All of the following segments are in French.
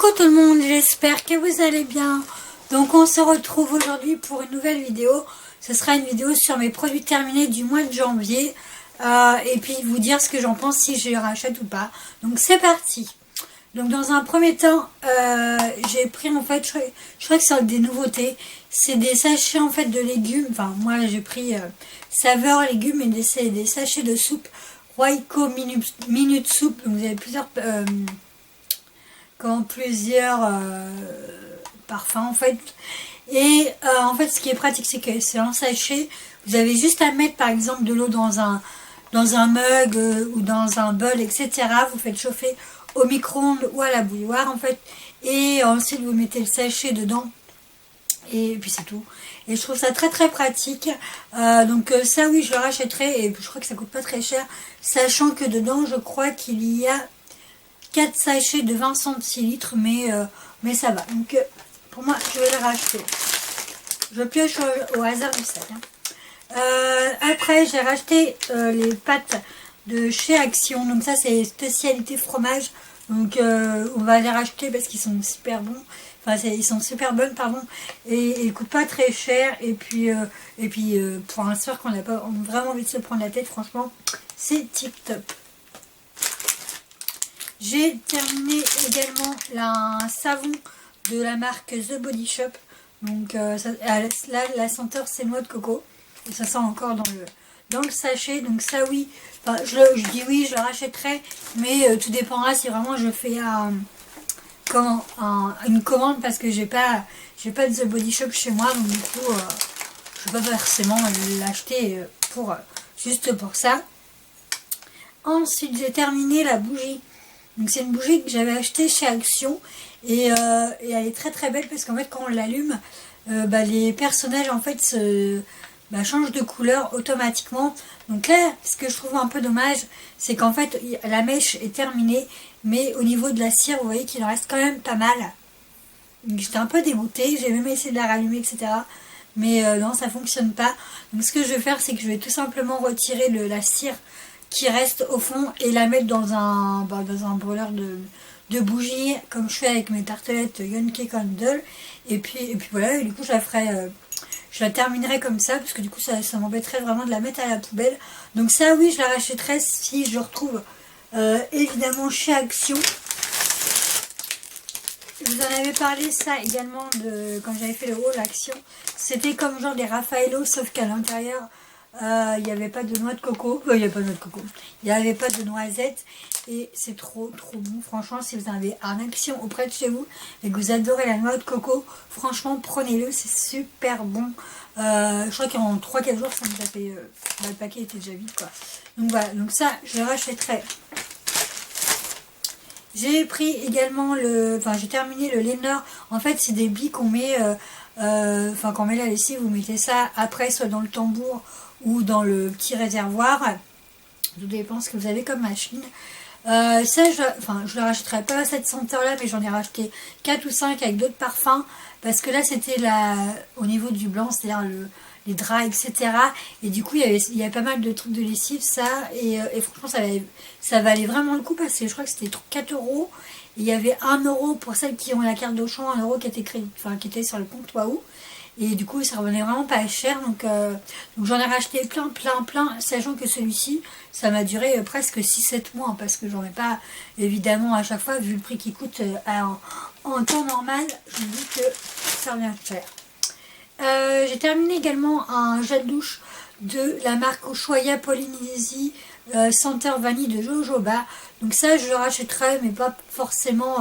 Coucou tout le monde, j'espère que vous allez bien. Donc on se retrouve aujourd'hui pour une nouvelle vidéo. Ce sera une vidéo sur mes produits terminés du mois de janvier. Et puis vous dire ce que j'en pense, si je les rachète ou pas. Donc c'est parti. Donc dans un premier temps, j'ai pris en fait, je crois que c'est des nouveautés. C'est des sachets en fait de légumes. Enfin moi j'ai pris saveur légumes et des sachets de soupe. Royco Minute Soupe. Donc vous avez plusieurs... plusieurs parfums en fait. Et en fait ce qui est pratique, c'est que c'est un sachet. Vous avez juste à mettre par exemple de l'eau dans un mug ou dans un bol, etc. Vous faites chauffer au micro-ondes ou à la bouilloire en fait, et ensuite vous mettez le sachet dedans et puis c'est tout. Et je trouve ça très très pratique. Donc ça oui, je le rachèterai, et je crois que ça coûte pas très cher, sachant que dedans je crois qu'il y a 4 sachets de 20 centilitres, mais ça va. Donc pour moi, je vais le racheter. Je pioche au hasard du sac. Après, j'ai racheté les pâtes de chez Action. Donc ça, c'est spécialité fromage. Donc on va les racheter parce qu'ils sont super bons. Enfin, ils sont super bonnes, pardon. Et ils coûtent pas très cher. Et puis pour un soir qu'on n'a pas vraiment envie de se prendre la tête, franchement, c'est tip top. J'ai terminé également un savon de la marque The Body Shop. Donc là, la senteur, c'est noix de coco. Et ça sent encore dans le sachet. Donc ça, oui, enfin, je dis oui, je le rachèterai. Mais tout dépendra si vraiment je fais une commande, parce que j'ai pas de The Body Shop chez moi. Donc du coup, je ne vais pas forcément l'acheter juste pour ça. Ensuite, j'ai terminé la bougie. Donc c'est une bougie que j'avais achetée chez Action, et elle est très très belle, parce qu'en fait quand on l'allume, les personnages en fait changent de couleur automatiquement. Donc là, ce que je trouve un peu dommage, c'est qu'en fait la mèche est terminée, mais au niveau de la cire, vous voyez qu'il en reste quand même pas mal. Donc j'étais un peu dégoûtée, j'ai même essayé de la rallumer, etc. Mais non, ça fonctionne pas. Donc ce que je vais faire, c'est que je vais tout simplement retirer la cire qui reste au fond et la mettre dans un brûleur de bougies, comme je fais avec mes tartelettes Yonke Candle. Et puis voilà, et du coup je la terminerai comme ça, parce que du coup ça m'embêterait vraiment de la mettre à la poubelle. Donc ça, oui, je la rachèterai si je retrouve évidemment chez Action. Je vous en avais parlé ça également quand j'avais fait le haul Action. C'était comme genre des Raffaello, sauf qu'à l'intérieur il n'y avait pas de noix de coco. Il n'y avait pas de noix de coco. Il n'y avait pas de noisettes. Et c'est trop bon. Franchement, si vous avez un Action auprès de chez vous et que vous adorez la noix de coco, franchement, prenez-le. C'est super bon. Je crois qu'en 3-4 jours, ça nous a fait... le paquet était déjà vide, quoi. Donc voilà. Donc ça, je le rachèterai. J'ai pris également j'ai terminé le lainer. En fait, c'est des billes qu'on met... quand on met la lessive, vous mettez ça après, soit dans le tambour ou dans le petit réservoir. Tout dépend ce que vous avez comme machine. Ça, je ne rachèterai pas cette senteur là, mais j'en ai racheté 4 ou 5 avec d'autres parfums, parce que là c'était au niveau du blanc, c'est-à-dire les draps, etc. Et du coup il y avait pas mal de trucs de lessive, ça, et franchement ça valait vraiment le coup, parce que je crois que c'était 4 €. Il y avait 1 € pour celles qui ont la carte d'Auchan, 1 € qui était sur le compte Waouh. Et du coup ça revenait vraiment pas cher. Donc j'en ai racheté plein, sachant que celui-ci, ça m'a duré presque 6-7 mois, parce que j'en ai pas, évidemment, à chaque fois, vu le prix qu'il coûte en temps normal, je me dis que ça revient cher. J'ai terminé également un gel douche de la marque Ushuaïa Polynésie, senteur vanille de jojoba. Donc ça, je le rachèterai, mais pas forcément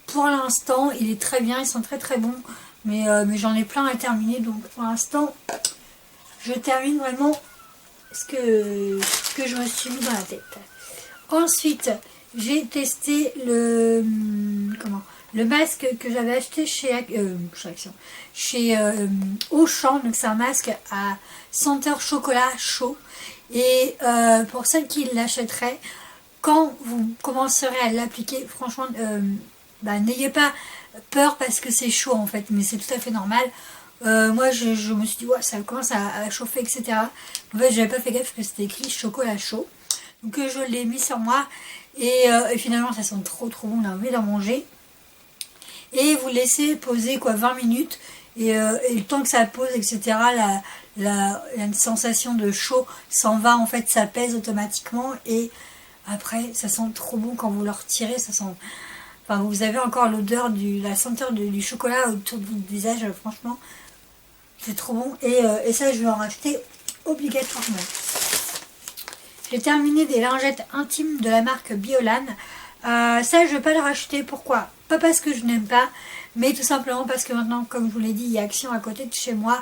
pour l'instant. Il est très bien, ils sont très très bons. Mais j'en ai plein à terminer. Donc pour l'instant, je termine vraiment ce que je me suis mis dans la tête. Ensuite, j'ai testé le masque que j'avais acheté chez Auchan. Donc c'est un masque à senteur chocolat chaud. Et pour celles qui l'achèteraient, quand vous commencerez à l'appliquer, franchement, n'ayez pas peur, parce que c'est chaud en fait, mais c'est tout à fait normal. Moi je me suis dit, ouais, ça commence à chauffer, etc. En fait, j'avais pas fait gaffe que c'était écrit chocolat chaud. Donc je l'ai mis sur moi, et finalement ça sent trop bon, on a envie d'en manger. et vous laissez poser quoi 20 minutes et le temps que ça pose, etc., la sensation de chaud s'en va, en fait ça pèse automatiquement et après ça sent trop bon quand vous le retirez, ça sent... Enfin, vous avez encore l'odeur, la senteur du chocolat autour du visage, franchement, c'est trop bon. Et ça, je vais en racheter obligatoirement. J'ai terminé des lingettes intimes de la marque Biolan. Ça, je ne vais pas le racheter. Pourquoi? Pas parce que je n'aime pas, mais tout simplement parce que maintenant, comme je vous l'ai dit, il y a Action à côté de chez moi.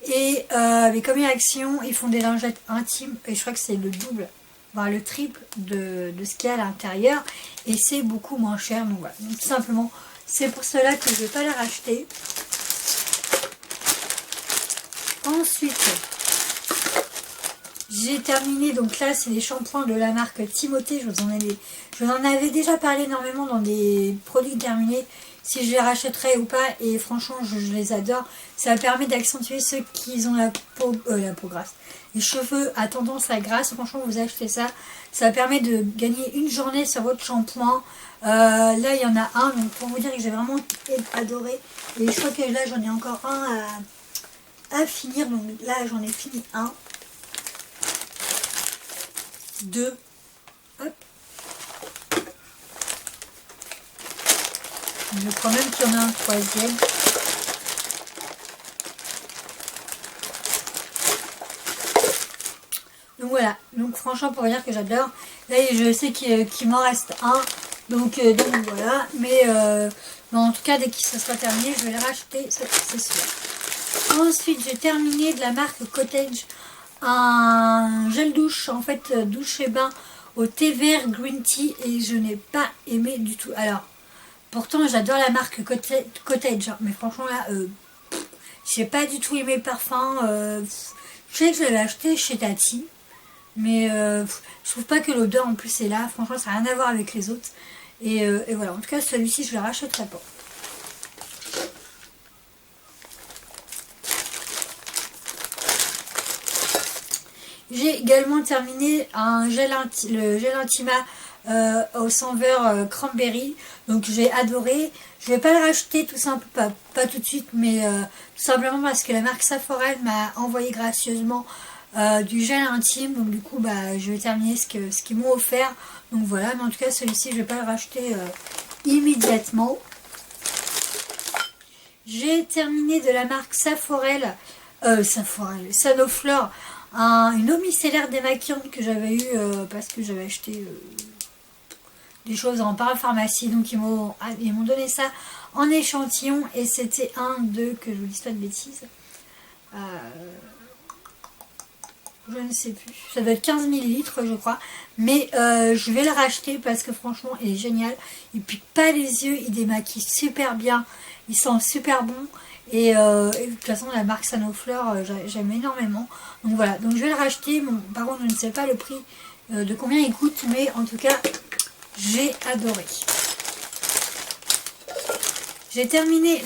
Et mais comme il y a Action, ils font des lingettes intimes, et je crois que c'est le double, voire le triple de ce qu'il y a à l'intérieur, et c'est beaucoup moins cher. Donc voilà, donc, tout simplement, c'est pour cela que je ne vais pas la racheter. Ensuite, j'ai terminé, donc là c'est les shampoings de la marque Timothée. Je vous en avais déjà parlé énormément dans des produits terminés, si je les rachèterais ou pas, et franchement je les adore. Ça permet d'accentuer ceux qui ont la peau grasse, les cheveux à tendance à grasse. Franchement, vous achetez ça, ça permet de gagner une journée sur votre shampoing. Là il y en a un, donc pour vous dire que j'ai vraiment adoré, et je crois que là j'en ai encore un à finir. Donc là j'en ai fini un, deux, hop, je crois même qu'il y en a un troisième. Donc voilà, donc franchement pour dire que j'adore. Là je sais qu'il m'en reste un, donc voilà, mais en tout cas dès qu'il se sera terminé je vais le racheter, c'est sûr. Ensuite j'ai terminé de la marque Cottage un gel douche, en fait douche et bain au thé vert green tea, et je n'ai pas aimé du tout. Alors pourtant j'adore la marque Cottage, mais franchement là j'ai pas du tout aimé le parfum. Je sais que je l'avais acheté chez Tati, mais je trouve pas que l'odeur en plus est là. Franchement ça n'a rien à voir avec les autres, et voilà, en tout cas celui-ci je le rachèterai pas. J'ai également terminé le gel Intima au saveur cranberry. Donc j'ai adoré. Je vais pas le racheter tout simplement, pas tout de suite, mais tout simplement parce que la marque Saforel m'a envoyé gracieusement du gel intime. Donc du coup je vais terminer ce qu'ils m'ont offert. Donc voilà, mais en tout cas celui-ci je vais pas le racheter immédiatement. J'ai terminé de la marque Sanoflore, une eau micellaire démaquillante que j'avais eu parce que j'avais acheté des choses en parapharmacie. Donc ils m'ont donné ça en échantillon, et c'était que je vous dise pas de bêtises, je ne sais plus, ça doit être 15 ml je crois, mais je vais le racheter parce que franchement il est génial, il pique pas les yeux, il démaquille super bien, il sent super bon. Et de toute façon la marque Sanoflore j'aime énormément, donc voilà, donc je vais le racheter. Bon, par contre je ne sais pas le prix de combien il coûte, mais en tout cas j'ai adoré. J'ai terminé,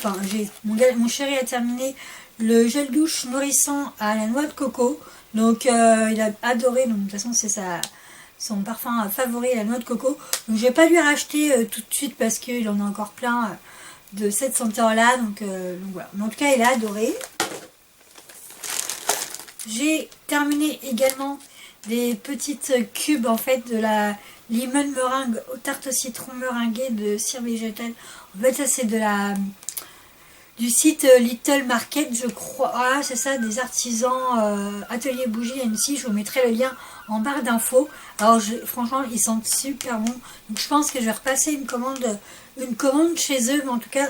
mon chéri a terminé le gel douche nourrissant à la noix de coco. Donc il a adoré, donc de toute façon c'est son parfum favori, la noix de coco. Donc je vais pas lui racheter tout de suite parce qu'il en a encore plein de cette senteur là, donc voilà. Mais en tout cas il a adoré. J'ai terminé également des petites cubes en fait de la lemon meringue aux tartes au citron meringuée de cire végétale. En fait ça c'est du site Little Market, je crois. Ah, c'est ça, des artisans atelier bougie MC. Je vous mettrai le lien en barre d'infos. Alors franchement ils sentent super bon, donc je pense que je vais repasser une commande chez eux, mais en tout cas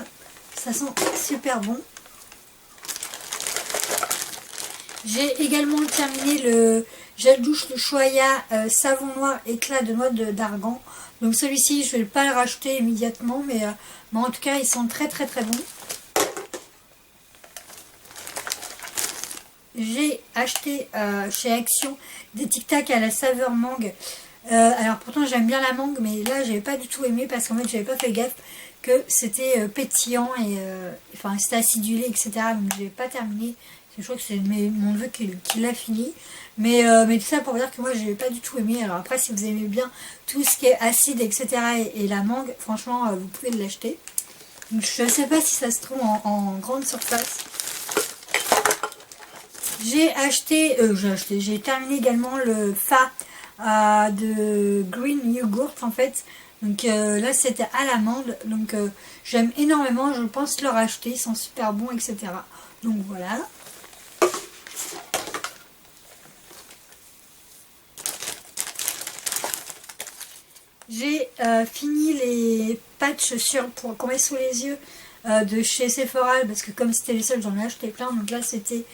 ça sent super bon. J'ai également terminé le gel douche de Choya savon noir éclat de noix d'argan. Donc celui-ci je vais pas le racheter immédiatement, mais en tout cas ils sont très très très bons. J'ai acheté chez Action des Tic Tac à la saveur mangue. Alors pourtant j'aime bien la mangue, mais là j'avais pas du tout aimé parce qu'en fait j'avais pas fait gaffe que c'était pétillant et c'était acidulé, etc. Donc je n'ai pas terminé. Je crois que c'est mon neveu qui l'a fini. Mais tout ça pour dire que moi je n'ai pas du tout aimé. Alors après si vous aimez bien tout ce qui est acide, etc. et la mangue, franchement vous pouvez l'acheter. Donc, je ne sais pas si ça se trouve en grande surface. J'ai terminé également le fa de Green Yogurt en fait. Donc là c'était à l'amande. Donc j'aime énormément, je pense le racheter, ils sont super bons, etc. Donc voilà. J'ai fini les patchs pour qu'on met sous les yeux de chez Sephora parce que comme c'était les seuls j'en ai acheté plein. Donc là c'était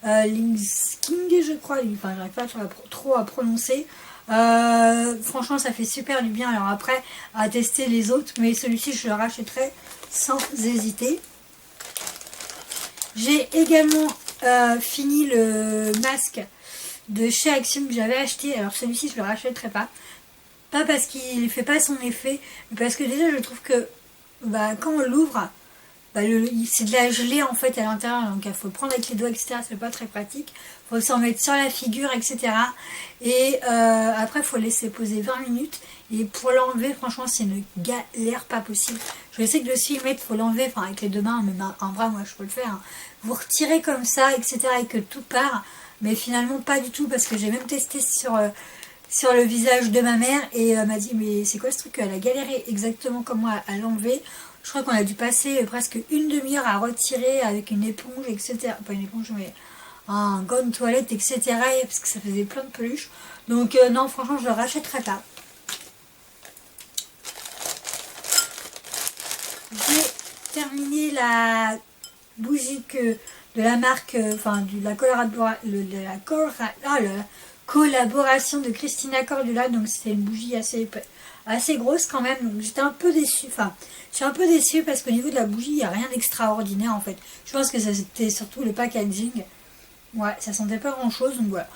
Lingsking je crois, enfin j'arrive pas trop à prononcer. Franchement ça fait super du bien. Alors après à tester les autres, mais celui-ci je le rachèterai sans hésiter. J'ai également fini le masque de chez Axiom que j'avais acheté. Alors celui-ci je le rachèterai pas. Pas parce qu'il ne fait pas son effet, mais parce que déjà je trouve que quand on l'ouvre, c'est de la gelée en fait à l'intérieur, donc il faut le prendre avec les doigts, etc. C'est pas très pratique. Il faut s'en mettre sur la figure, etc. Et après il faut laisser poser 20 minutes. Et pour l'enlever, franchement, c'est une galère pas possible. Je sais que le il faut l'enlever avec les deux mains, mais en vrai, moi je peux le faire. Hein. Vous retirez comme ça, etc. et que tout part. Mais finalement, pas du tout, parce que j'ai même testé sur le visage de ma mère et m'a dit mais c'est quoi ce truc, elle a galéré exactement comme moi à l'enlever. Je crois qu'on a dû passer presque une demi-heure à retirer avec une éponge, etc. Pas une éponge mais un gant de toilette, etc. parce que ça faisait plein de peluches. Donc non, franchement je le rachèterai pas. J'ai terminé la bougie de la marque, de la collaboration de Christina Cordula. Donc c'était une bougie assez grosse quand même. Donc j'étais un peu déçue. Enfin, je suis un peu déçue parce qu'au niveau de la bougie, il n'y a rien d'extraordinaire en fait. Je pense que c'était surtout le packaging. Ouais, ça sentait pas grand chose. Donc voilà.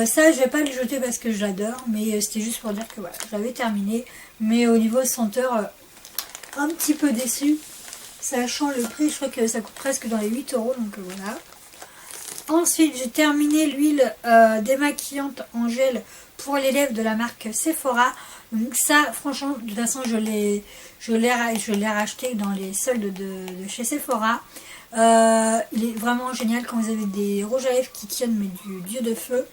Ça, je vais pas le jeter parce que je l'adore. Mais c'était juste pour dire que voilà, j'avais terminé. Mais au niveau senteur, un petit peu déçue. Sachant le prix, je crois que ça coûte presque dans les 8 euros. Donc voilà. Ensuite, j'ai terminé l'huile démaquillante en gel pour les lèvres de la marque Sephora. Donc ça, franchement, de toute façon, je l'ai racheté dans les soldes de chez Sephora. Il est vraiment génial quand vous avez des rouges à lèvres qui tiennent, mais du dieu de feu.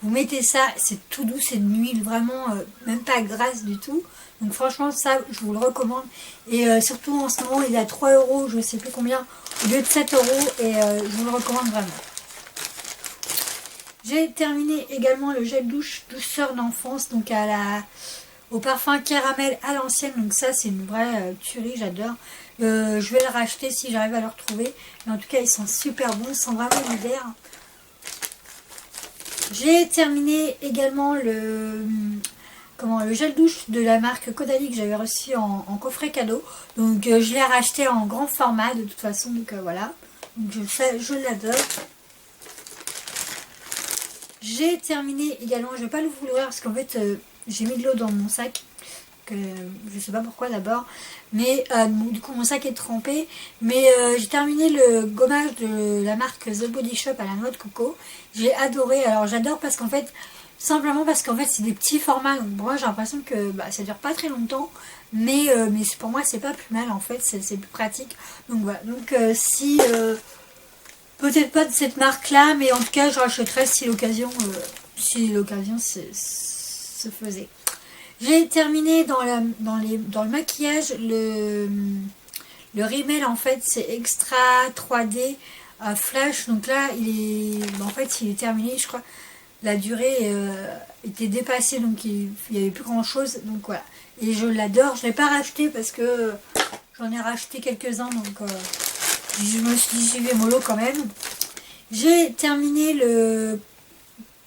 Vous mettez ça, c'est tout doux, c'est une huile vraiment même pas grasse du tout. Donc franchement, ça, je vous le recommande. Et surtout en ce moment, il est à 3 euros, je ne sais plus combien, au lieu de 7 euros. Et je vous le recommande vraiment. J'ai terminé également le gel douche douceur d'enfance, donc au parfum caramel à l'ancienne. Donc ça, c'est une vraie tuerie, j'adore. Je vais le racheter si j'arrive à le retrouver. Mais en tout cas, ils sont super bons, ils sont vraiment l'hiver. J'ai terminé également le gel douche de la marque Caudalie que j'avais reçu en coffret cadeau. Donc je l'ai racheté en grand format de toute façon. Donc voilà. Donc je l'adore. J'ai terminé également, je ne vais pas vous l'ouvrir parce qu'en fait j'ai mis de l'eau dans mon sac. Je ne sais pas pourquoi d'abord. Mais du coup mon sac est trempé. Mais j'ai terminé le gommage de la marque The Body Shop à la noix de coco. J'ai adoré. Alors j'adore parce qu'en fait, simplement parce qu'en fait c'est des petits formats. Donc moi j'ai l'impression que ça dure pas très longtemps. Mais pour moi c'est pas plus mal en fait. C'est plus pratique. Donc voilà. Donc si... peut-être pas de cette marque là, mais en tout cas je rachèterais si l'occasion se faisait. J'ai terminé dans le maquillage le rímel en fait, c'est Extra 3D Flash. Donc là il est terminé, je crois. La durée était dépassée, donc il n'y avait plus grand chose. Donc voilà. Et je l'adore. Je ne l'ai pas racheté parce que j'en ai racheté quelques-uns. Donc je me suis dit j'y vais mollo quand même. J'ai terminé le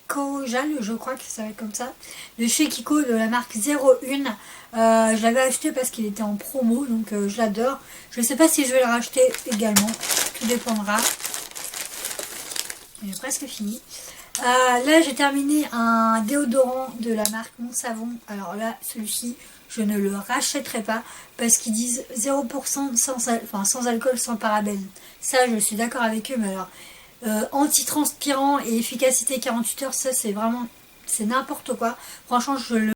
Kojal, je crois que ça va être comme ça, de chez Kiko de la marque 01. Je l'avais acheté parce qu'il était en promo, donc je l'adore. Je ne sais pas si je vais le racheter également, tout dépendra. J'ai presque fini. Là j'ai terminé un déodorant de la marque Mon Savon. Alors là celui-ci je ne le rachèterai pas parce qu'ils disent 0% sans alcool, sans parabènes. Ça je suis d'accord avec eux, mais alors anti-transpirant et efficacité 48 heures, ça c'est vraiment, c'est n'importe quoi. Franchement je le